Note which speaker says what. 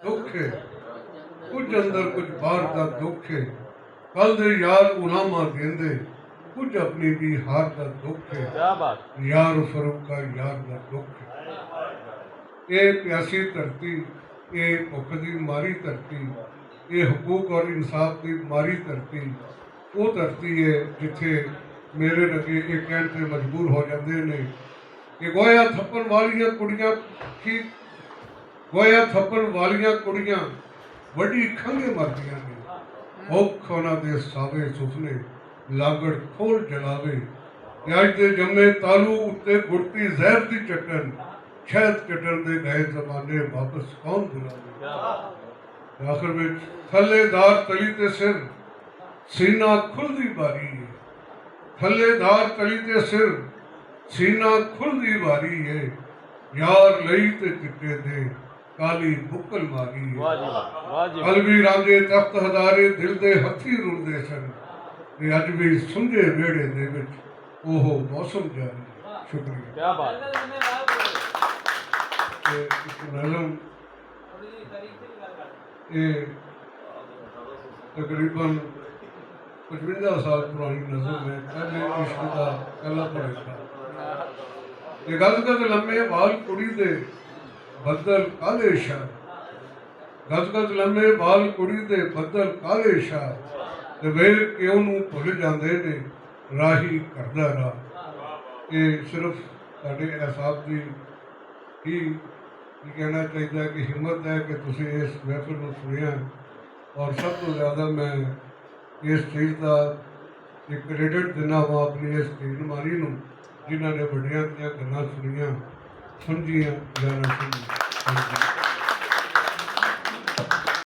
Speaker 1: दुख है, कुछ अंदर कुछ बाहर का दुख है। कल दे यार उलामा देंदे, कुछ अपनी भी हार का दुख है।
Speaker 2: क्या बात।
Speaker 1: यार फरूक का यार का दुख है। ये प्यासी धरती, ये भुख की मारी धरती, ये हकूक और इंसाफ की मारी धरती, वो धरती है जिथे मेरे लगे ये कहण ते मजबूर हो जाते ने कि गोया थप्पण वालियां कुड़ियां की गोया थप्पण वालियां कुड़ियां वड्डी खंघे मरदियां ने। औख उन्हां दे सावे सुफने लागड़ खोल जलावे। अज दे जम्मे तालू उत्ते गुड़ती जहर दी चटन, शहद चटन दे गए जमाने वापस कौन बुलावे। आखिर विच थल्लेदार तली ते सिर, सीना खुलदी बारी है। थल्लेदार तली ते सिर, सीना खुलदी बारी है। यार लई ते चिट्टे दे काली बुक्कल मारी है। अलवी रांझे तख्त हदारे दिल दे हथी रुलदे सन, ते अज भी सुंझे वेड़े दे विच ओहो मौसम जारी है। शुक्रिया।
Speaker 2: क्या बात।
Speaker 1: इस नज़म ये तकरीबन 55 साल पुरानी नज़म है। पहले इश्क का पहला पढ़ेगा। ये गज गज लम्मे वाल कुड़ी दे बदल काले शाह, गज गज लम्मे वाल कुड़ी दे बदल काले शाह, ते वे क्यों नूं भुल जांदे ने राही करदा राह। ये सिर्फ साडे एहसास की ही कहना चाहिए कि हिम्मत है कि तुसीं इस महफिल में सुनिया। और सब तो ज़्यादा मैं इस चीज़ का एक क्रेडिट देना वा अपनी इस टीनमानी नूं जिन्होंने बड़िया दियां गल्लां सुनिया, समझियां, जाना सुनिया।